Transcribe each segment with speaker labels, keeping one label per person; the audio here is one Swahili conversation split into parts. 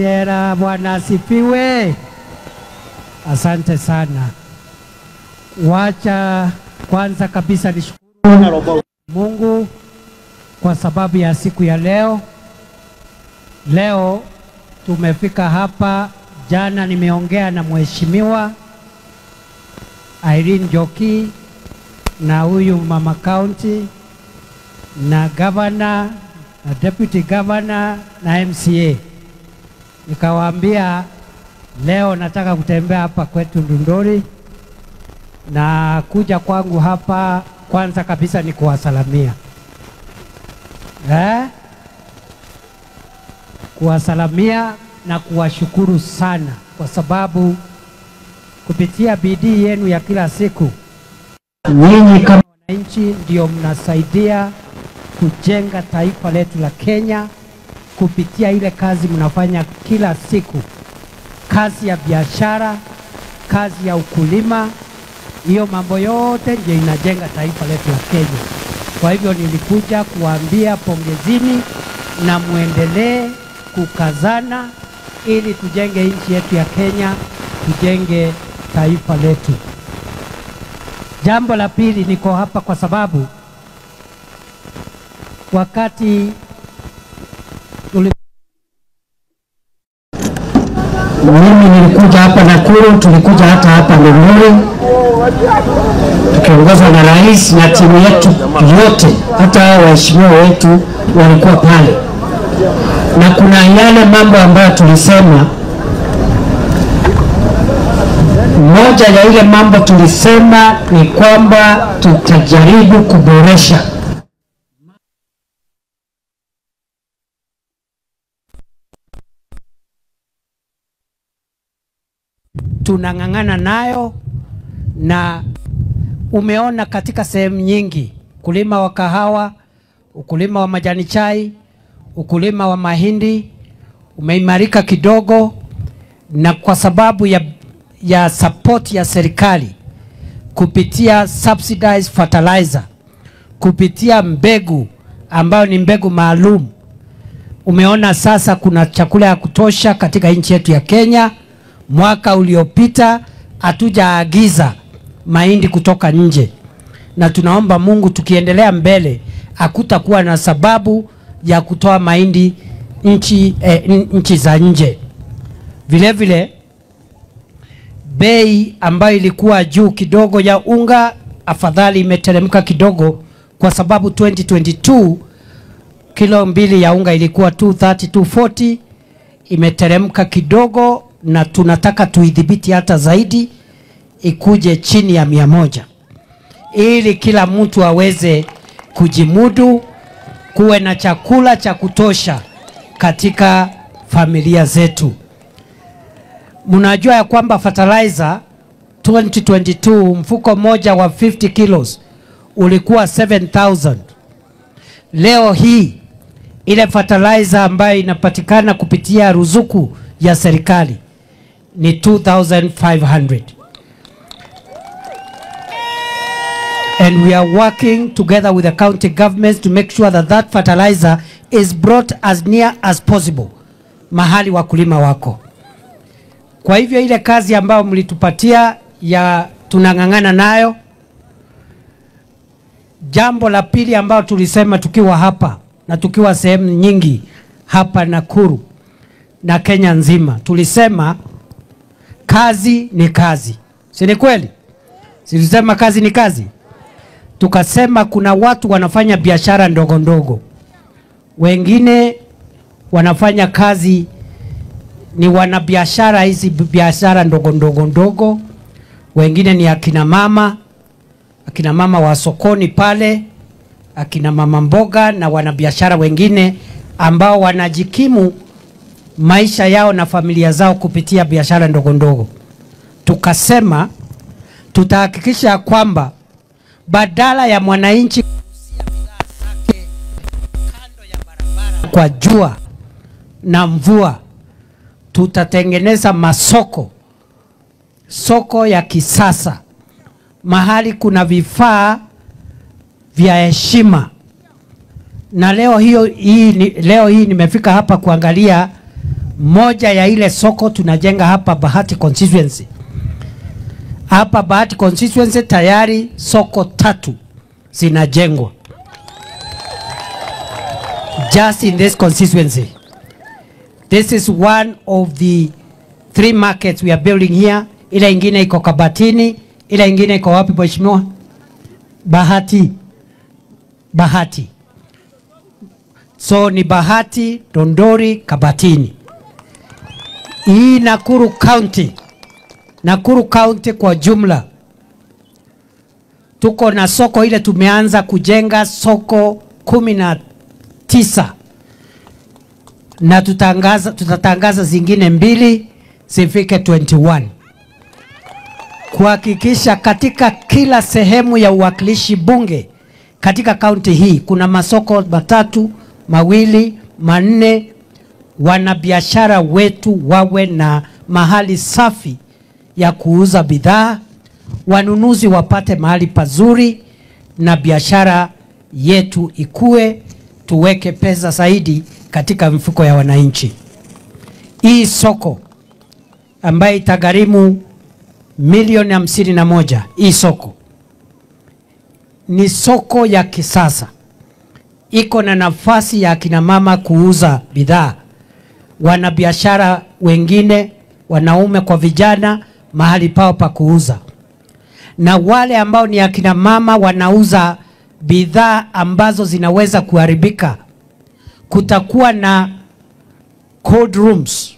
Speaker 1: Bwana asifiwe. Asante sana. Wacha kwanza kabisa nishukuru Mungu kwa sababu ya siku ya leo. Leo tumefika hapa. Jana nimeongea na mheshimiwa Irene Njoki na huyu mama county na governor na deputy governor na MCA. Nikawaambia leo nataka kutembea hapa kwetu Ndundori, na kuja kwangu hapa kwanza kabisa ni kuwasalamia. Kuwasalamia na kuwashukuru sana kwa sababu kupitia bidii yenu ya kila siku, nyinyi kama wananchi ndio mnasaidia kujenga taifa letu la Kenya kupitia ile kazi mnafanya kila siku, kazi ya biashara, kazi ya ukulima. Hiyo mambo yote ndio inajenga taifa letu la Kenya. Kwa hivyo nilikuja kuambia pongezini na muendelee kukazana ili tujenge nchi yetu ya Kenya, tujenge taifa letu. Jambo la pili, niko hapa kwa sababu wakati mimi nilikuja hapa Nakuru, tulikuja hata hapa Ndundori tukiongozwa na rais na timu yetu yote, hata waheshimiwa wetu walikuwa pale, na kuna yale mambo ambayo tulisema. Moja ya ile mambo tulisema ni kwamba tutajaribu kuboresha tunang'ang'ana nayo, na umeona katika sehemu nyingi, ukulima wa kahawa, ukulima wa majani chai, ukulima wa mahindi umeimarika kidogo, na kwa sababu ya support ya serikali kupitia subsidized fertilizer, kupitia mbegu ambayo ni mbegu maalum, umeona sasa kuna chakula ya kutosha katika nchi yetu ya Kenya. Mwaka uliopita hatujaagiza mahindi kutoka nje, na tunaomba Mungu tukiendelea mbele hakutakuwa na sababu ya kutoa mahindi nchi za nje. Vile vile bei ambayo ilikuwa juu kidogo ya unga afadhali imeteremka kidogo, kwa sababu 2022 kilo mbili ya unga ilikuwa 230-240, imeteremka kidogo, na tunataka tuidhibiti hata zaidi ikuje chini ya 100 ili kila mtu aweze kujimudu, kuwe na chakula cha kutosha katika familia zetu. Mnajua ya kwamba fertilizer 2022 mfuko moja wa 50 kilos ulikuwa 7,000. Leo hii ile fertilizer ambayo inapatikana kupitia ruzuku ya serikali ni 2,500. And we are working together with the county governments to make sure that that fertilizer is brought as near as possible mahali wakulima wako. Kwa hivyo ile kazi ambayo mlitupatia ya tunang'ang'ana nayo. Jambo la pili ambao tulisema tukiwa hapa na tukiwa sehemu nyingi hapa Nakuru na Kenya nzima, tulisema kazi ni kazi. Si ni kweli? Tulisema kazi ni kazi. Tukasema kuna watu wanafanya biashara ndogo ndogo, wengine wanafanya kazi ni wanabiashara, hizi biashara ndogo ndogo, wengine ni akina mama wa sokoni pale, akina mama mboga, na wanabiashara wengine ambao wanajikimu maisha yao na familia zao kupitia biashara ndogo ndogo. Tukasema tutahakikisha kwamba badala ya mwananchi kuuzia bidhaa zake kando ya barabara kwa jua na mvua, tutatengeneza soko ya kisasa, mahali kuna vifaa vya heshima. Na leo hii nimefika hapa kuangalia moja ya ile soko tunajenga hapa Bahati constituency. Hapa Bahati constituency tayari soko 3 zinajengwa. Just in this constituency. This is one of the 3 markets we are building here. Ile ingine iko Kabatini, ile ingine iko wapi mheshimiwa? Bahati. So ni Bahati, Dondori, Kabatini. Hii Nakuru County kwa jumla. Tuko na soko ile tumeanza kujenga soko 19. Na tutatangaza zingine 2 zifike 21. Kuhakikisha katika kila sehemu ya uwakilishi bunge katika kaunti hii kuna masoko 3, 2, 4, wanabiashara wetu wawe na mahali safi ya kuuza bidhaa, wanunuzi wapate mahali pazuri na biashara yetu ikue, tuweke pesa zaidi katika mfuko ya wananchi. Hii soko ambayo itagharimu milioni 51, hii soko ni soko ya kisasa. Iko na nafasi ya kina mama kuuza bidhaa, wanabiashara wengine, wanaume kwa vijana, mahali pao pa kuuza. Na wale ambao ni akina mama wanauza bidhaa ambazo zinaweza kuharibika, kutakuwa na cold rooms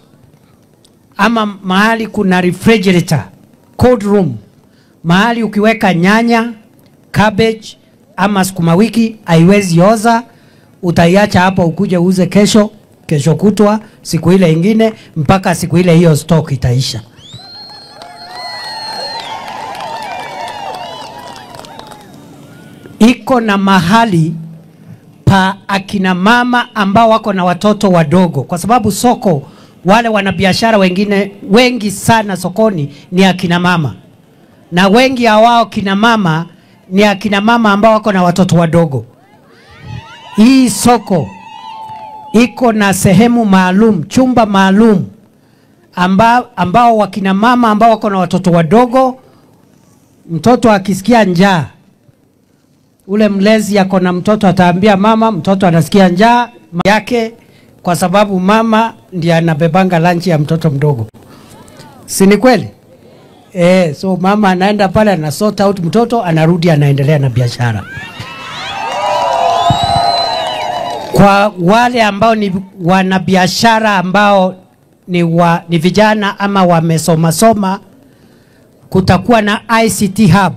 Speaker 1: ama mahali kuna refrigerator, cold room, mahali ukiweka nyanya, cabbage ama sukuma wiki haiwezi oza, utaiacha hapo ukuje uuze kesho kutwa, siku ile ingine, mpaka siku ile hiyo stock itaisha. Iko na mahali pa akina mama ambao wako na watoto wadogo, kwa sababu soko, wale wanabiashara wengine wengi sana sokoni ni akina mama, na wengi hawao kina mama ni akina mama ambao wako na watoto wadogo. Hii soko iko na sehemu maalum, chumba maalum ambao wakina mama ambao wako na watoto wadogo, mtoto akisikia njaa, ule mlezi yako na mtoto ataambia mama, mtoto anasikia njaa yake, kwa sababu mama ndiye anabebanga lunch ya mtoto mdogo. Si ni kweli? So mama anaenda pale na sort out mtoto, anarudi anaendelea na biashara. Kwa wale ambao ni wanabiashara ambao ni vijana ama wamesoma, kutakuwa na ICT hub,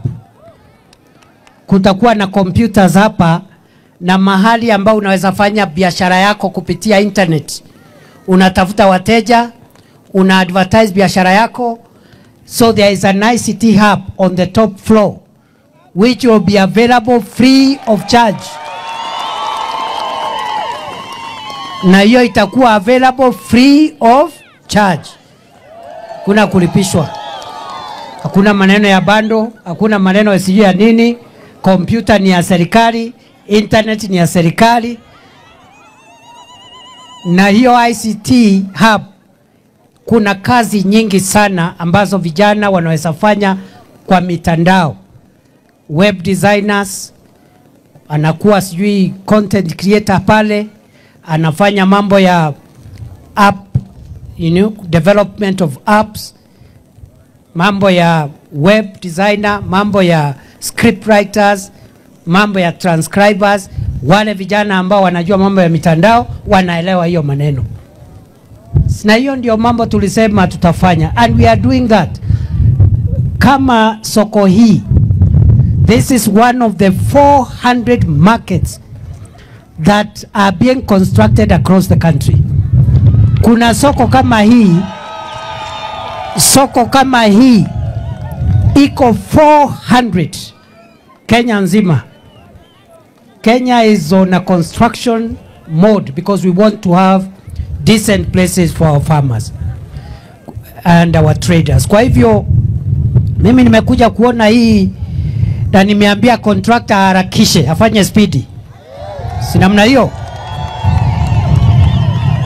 Speaker 1: kutakuwa na computers hapa, na mahali ambao unaweza fanya biashara yako kupitia internet. Unatafuta wateja, una advertise biashara yako. So there is an ICT hub on the top floor which will be available free of charge. Na hiyo itakuwa available free of charge. Kuna kulipishwa. Hakuna maneno ya bando, hakuna maneno ya sijui ya nini. Computer ni ya serikali, internet ni ya serikali. Na hiyo ICT hub kuna kazi nyingi sana ambazo vijana wanaweza fanya kwa mitandao. Web designers, anakuwa sijui content creator pale, anafanya mambo ya app, development of apps, mambo ya web designer, mambo ya script writers, mambo ya transcribers. Wale vijana ambao wanajua mambo ya mitandao wanaelewa hiyo maneno. Na hiyo ndio mambo tulisema tutafanya, and we are doing that. Kama soko hii, this is one of the 400 markets that are being constructed across the country. Kuna soko kama hii iko 400 Kenya nzima. Kenya is on a construction mode because we want to have decent places for our farmers and our traders. Kwa hivyo mimi nimekuja kuona hii na nimeambia contractor harakishe, afanye speedy. Si namna hiyo?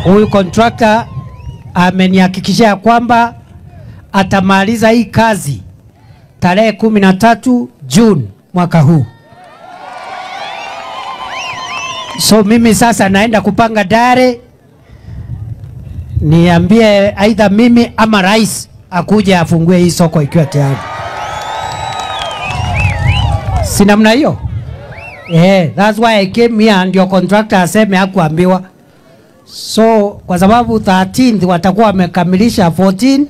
Speaker 1: Huyu contractor amenihakikishia kwamba atamaliza hii kazi tarehe 13 June mwaka huu. So mimi sasa naenda kupanga dare, niambie aidha mimi ama rais akuje afungue hii soko ikiwa tayari. Si namna hiyo? That's why I came here and your contractor aseme hakuambiwa. So kwa sababu 13th watakuwa wamekamilisha 14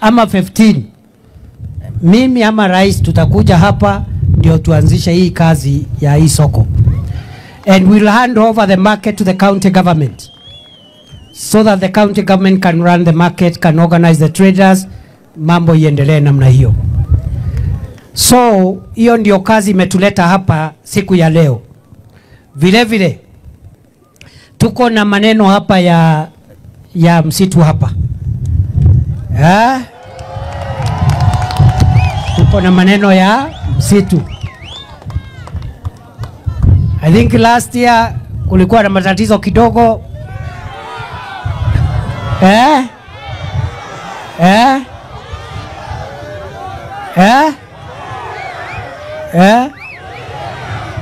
Speaker 1: ama 15, mimi ama rais tutakuja hapa ndio tuanzishe hii kazi ya hii soko. And we'll hand over the market to the county government so that the county government can run the market, can organize the traders, mambo iendelee namna hiyo. So hiyo ndio kazi imetuleta hapa siku ya leo. Vile vile tuko na maneno hapa ya msitu hapa. Tuko na maneno ya msitu. I think last year kulikuwa na matatizo kidogo.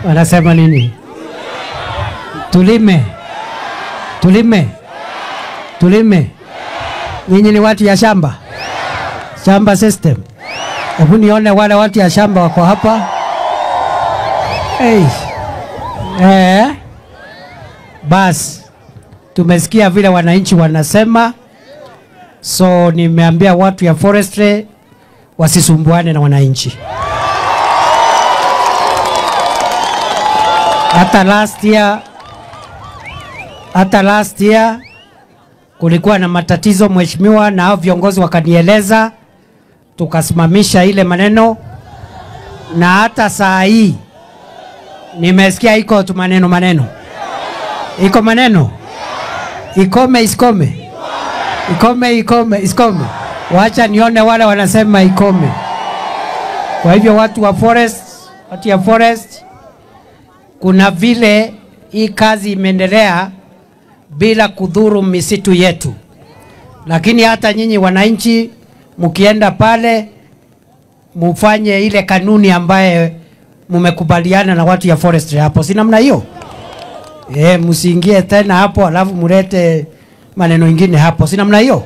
Speaker 1: Wanasema nini? Tulime. Nyinyi ni watu ya shamba. Shamba system. Hebu nione wale watu ya shamba wako hapa. Bas, tumesikia vile wananchi wanasema. So nimeambia watu ya forestry wasisumbuane na wananchi. Hata last year kulikuwa na matatizo mheshimiwa, na hao viongozi wakanieleza, tukasimamisha ile maneno, na hata saa hii nimesikia iko tu maneno. Iko maneno. Ikome. Wacha nione wale wanasema ikome. Kwa hivyo watu ya forest, kuna vile hii kazi imeendelea bila kudhuru misitu yetu. Lakini hata nyinyi wananchi mkienda pale mufanye ile kanuni ambaye mumekubaliana na watu ya forestry hapo. Si namna hiyo? Msiingie tena hapo alafu murete maneno mengine hapo. Si namna hiyo?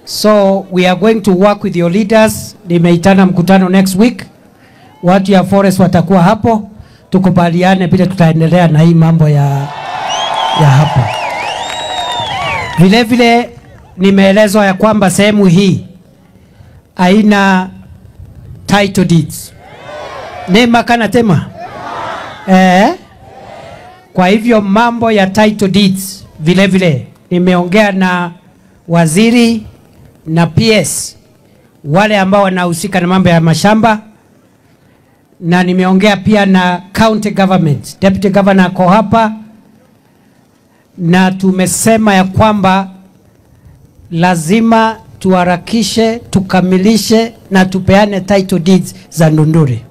Speaker 1: So we are going to work with your leaders. Nimeitana mkutano next week. Watu ya forest watakuwa hapo. Tukubaliane vile tutaendelea na hii mambo ya hapa. Vile vile nimeelezwa ya kwamba sehemu hii haina title deeds. Nema kana tema. Kwa hivyo mambo ya title deeds vile vile nimeongea na waziri na PS wale ambao wanahusika na mambo ya mashamba, na nimeongea pia na county government. Deputy governor ako hapa, na tumesema ya kwamba lazima tuharakishe, tukamilishe na tupeane title deeds za Ndunduri.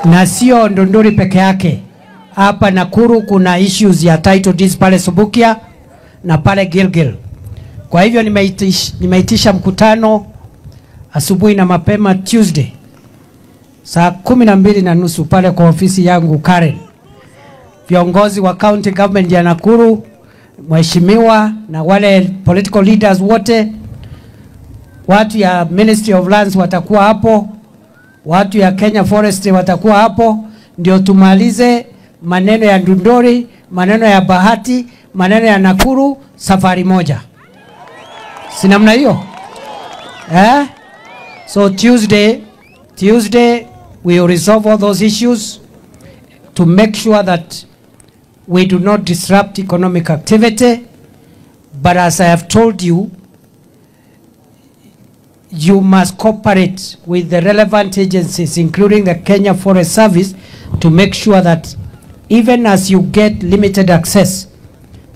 Speaker 1: Na sio Ndunduri peke yake. Hapa Nakuru kuna issues ya title deeds pale Subukia na pale Gilgil. Kwa hivyo nimeitisha mkutano asubuhi na mapema Tuesday saa 12:30 pale kwa ofisi yangu Karen. Viongozi wa county government ya Nakuru, mheshimiwa na wale political leaders wote, watu ya Ministry of Lands watakuwa hapo, watu ya Kenya Forestry watakuwa hapo, ndio tumalize maneno ya Ndunduri, maneno ya Bahati, maneno ya Nakuru safari moja. Si namna hiyo? So Tuesday we will resolve all those issues to make sure that we do not disrupt economic activity. But as I have told you, you must cooperate with the relevant agencies, including the Kenya Forest Service, to make sure that even as you get limited access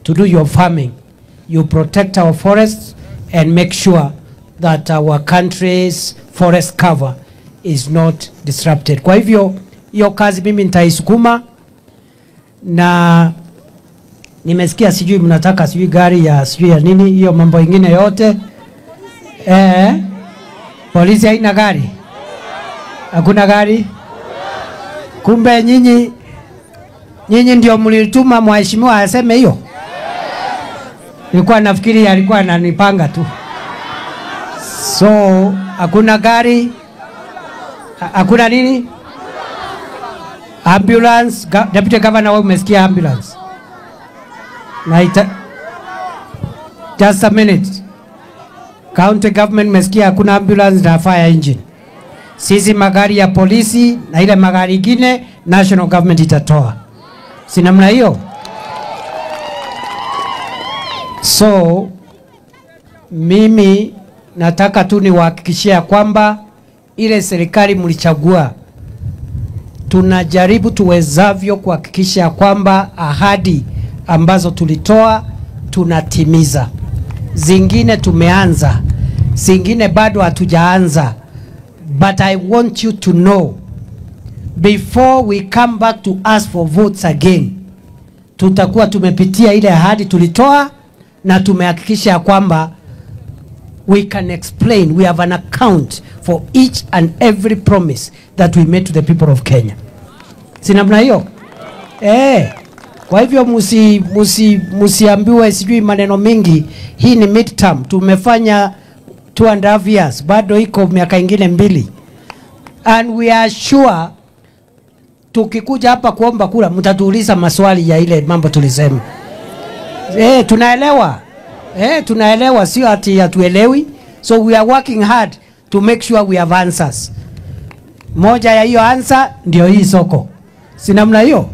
Speaker 1: to do your farming, you protect our forests and make sure that our country's forest cover is not disrupted. Kwa hivyo hiyo kazi mimi nitaisukuma, na Nimesikia sijui mnataka sijui gari ya sijui ya nini, hiyo mambo ingine yote. Polisi haina gari? Hakuna gari? Kumbe nyinyi ndio mlituma mheshimiwa aseme hiyo? Nilikuwa nafikiri alikuwa ananipanga tu. So, hakuna gari? Hakuna nini? Ambulance? Deputy Governor, wewe umesikia ambulance? Just a minute. County government mesikia hakuna ambulance na fire engine. Sisi magari ya polisi na ile magari ingine national government itatoa. Si namna hiyo? So, mimi nataka tu niwahakikishia kwamba ile serikali mlichagua, tunajaribu tuwezavyo kuhakikisha kwamba ahadi ambazo tulitoa tunatimiza. Zingine tumeanza, zingine bado hatujaanza. But I want you to know, before we come back to ask for votes again, tutakuwa tumepitia ile ahadi tulitoa na tumehakikisha kwamba we can explain, we have an account for each and every promise that we made to the people of Kenya. Si namna hiyo? Kwa hivyo musiambiwe sijui maneno mingi. Hii ni midterm. Tumefanya 2.5 years. Bado iko miaka ingine 2. And we are sure tukikuja hapa kuomba kura mtatuuliza maswali ya ile mambo tulisema. Tunaelewa. Tunaelewa, sio ati hatuelewi. So we are working hard to make sure we have answers. Moja ya hiyo answer ndio hii soko. Si namna hiyo?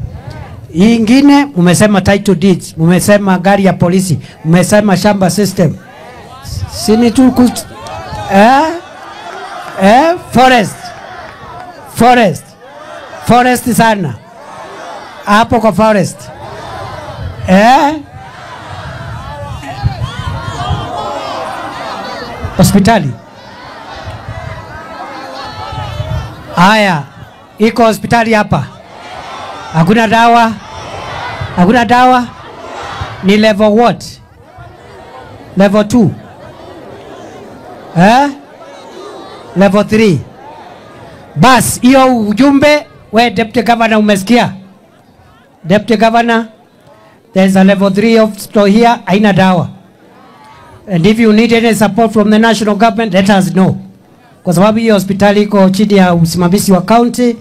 Speaker 1: Hii ingine umesema title deeds, umesema gari ya polisi, umesema shamba system. Sini tu forest sana hapo kwa forest. Hospitali haya, iko hospitali hapa? Hakuna dawa? Hakuna dawa? Ni level what? Level 2? Level 3? Bas, hiyo ujumbe we Deputy Governor umesikia? Deputy Governor, there's a level 3 hospital here, haina dawa. And if you need any support from the national government, let us know. Kwa sababu hiyo hospitali iko chini ya usimamizi wa county.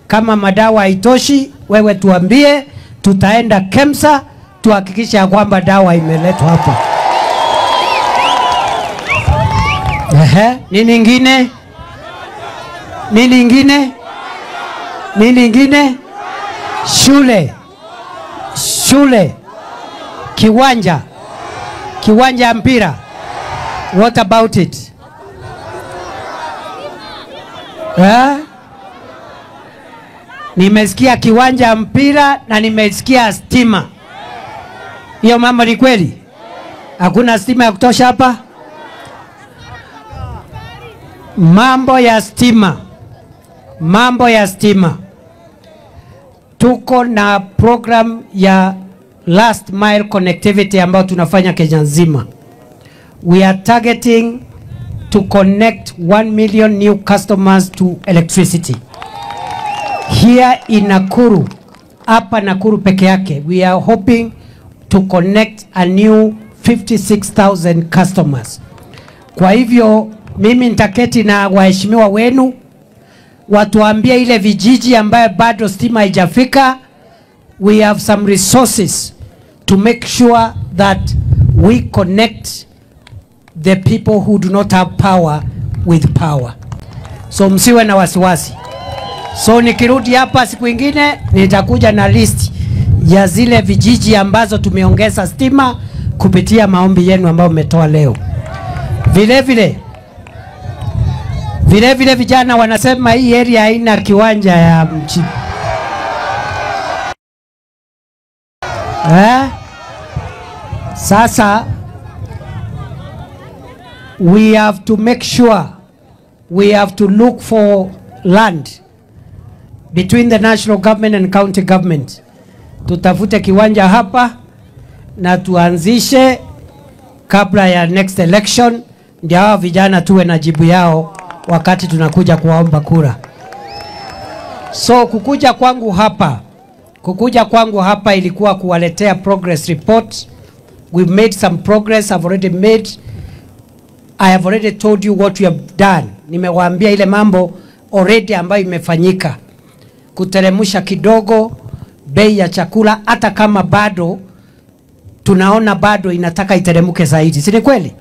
Speaker 1: Kama madawa haitoshi, wewe tuambie, tutaenda KEMSA tuhakikisha kwamba dawa imeletwa hapo. Nini ingine? Nini ingine? Nini ingine? Shule. Kiwanja mpira. What about it? Nimesikia kiwanja mpira na nimesikia stima. Hiyo mambo ni kweli? Hakuna stima ya kutosha hapa? Mambo ya stima. Tuko na program ya last mile connectivity ambayo tunafanya Kenya nzima. We are targeting to connect 1 million new customers to electricity. Here in Nakuru, hapa Nakuru peke yake, we are hoping to connect a new 56,000 customers. Kwa hivyo, mimi nitaketi na waheshimiwa wenu, watuambie ile vijiji ambaye bado stima haijafika. We have some resources to make sure that we connect the people who do not have power with power. So msiwe na wasiwasi. So nikirudi hapa siku ingine nitakuja na list ya zile vijiji ambazo tumeongeza stima kupitia maombi yenu ambayo umetoa leo. Vile vile vijana wanasema hii area haina kiwanja ya mchi. Sasa we have to make sure, we have to look for land between the national government and county government. Tutafute kiwanja hapa na tuanzishe kabla ya next election, ndio hao vijana tuwe na jibu yao wakati tunakuja kuomba kura. So kukuja kwangu hapa ilikuwa kuwaletea progress report. We've made some progress. I have already told you what we have done. Nimewaambia ile mambo already ambayo imefanyika. Kuteremusha kidogo bei ya chakula, hata kama bado tunaona bado inataka iteremuke zaidi. Si ni kweli?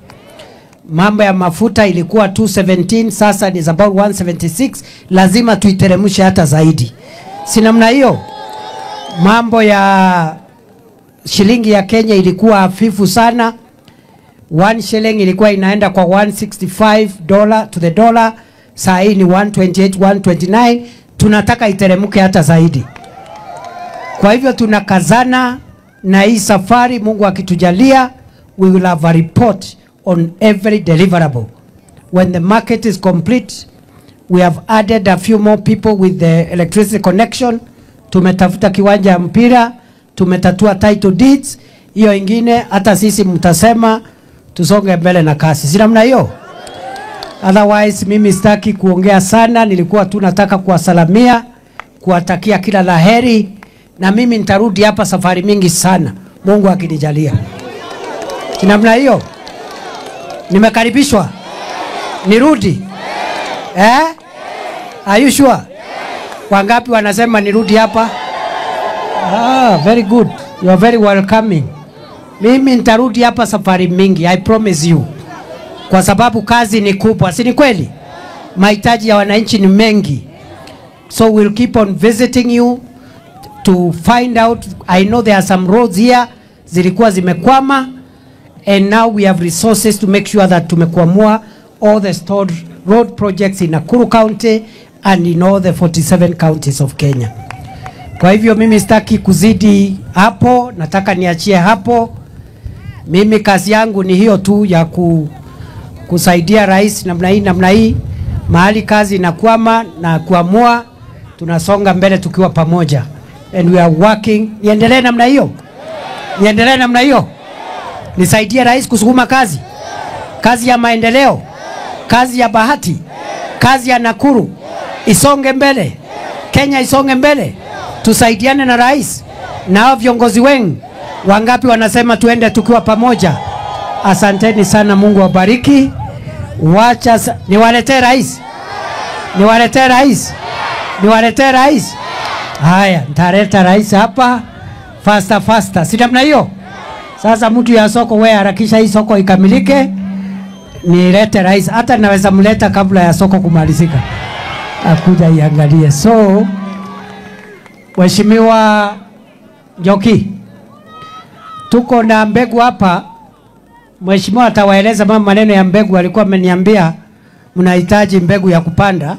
Speaker 1: Mambo ya mafuta ilikuwa 217, sasa is about 176. Lazima tuiteremushe hata zaidi. Si namna hiyo? Mambo ya shilingi ya Kenya ilikuwa hafifu sana. 1 shilling ilikuwa inaenda kwa $165 to the dollar. Saa hii ni 128, 129. Tunataka iteremuke hata zaidi. Kwa hivyo tunakazana na hii safari. Mungu akitujalia, we will have a report on every deliverable. When the market is complete, we have added a few more people with the electricity connection. Tumetafuta kiwanja mpira, tumetatua title deeds. Hiyo ingine hata sisi mtasema tusonge mbele na kasi. Si namna hiyo? Otherwise mimi sitaki kuongea sana, nilikuwa tu nataka kuwasalamia, kuwatakia kila laheri, na mimi nitarudi hapa safari mingi sana Mungu akinijalia. Si namna hiyo? Nimekaribishwa? Nirudi? Are you sure? Wangapi wanasema nirudi hapa? Very good. You are very welcoming. Mimi nitarudi hapa safari mingi, I promise you. Kwa sababu kazi ni kubwa, si ni kweli? Mahitaji ya wananchi ni mengi. So we'll keep on visiting you to find out. I know there are some roads here zilikuwa zimekwama, and now we have resources to make sure that tumekwamua all the stored road projects in Nakuru County and in all the 47 counties of Kenya. Kwa hivyo mimi sitaki kuzidi hapo, nataka niachie hapo. Mimi kazi yangu ni hiyo tu ya kusaidia rais namna hii. Mahali kazi inakwama na kuamua, tunasonga mbele tukiwa pamoja. And we are working. Niendelee namna hiyo? Niendelee namna hiyo? Nisaidie rais kusukuma kazi. Kazi ya maendeleo. Kazi ya Bahati. Kazi ya Nakuru. Isonge mbele. Kenya isonge mbele. Tusaidiane na rais. Na hao viongozi wengi. Wangapi wanasema tuende tukiwa pamoja? Asanteni sana, Mungu awabariki. Wacha niwaletee rais. Niwaletee rais. Niwaletee rais. Haya, nitaleta rais hapa faster. Si namna hiyo? Sasa mtu ya soko, wewe harakisha hii soko ikamilike. Nilete rais, hata naweza mleta kabla ya soko kumalizika. Akuja iangalie. So Mheshimiwa Njoki, tuko na mbegu hapa. Mheshimiwa atawaeleza mama maneno ya mbegu. Alikuwa ameniambia mnahitaji mbegu ya kupanda,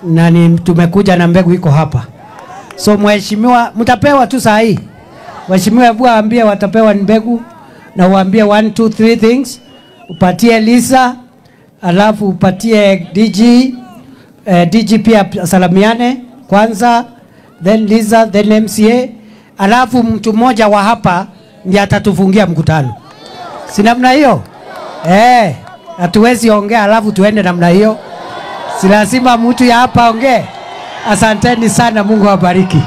Speaker 1: na tumekuja na mbegu iko hapa. So Mheshimiwa, mtapewa tu saa hii. Mheshimiwa, hebu waambie watapewa mbegu, na waambie 1 2 3 things. Upatie Lisa, alafu upatie DG pia salamiane kwanza, then Lisa, then MCA, alafu mtu mmoja wa hapa ndiye atatufungia mkutano. Si namna hiyo? Hatuwezi ongea alafu tuende namna hiyo. Si lazima mtu ya hapa ongee. Asanteni sana, Mungu awabariki.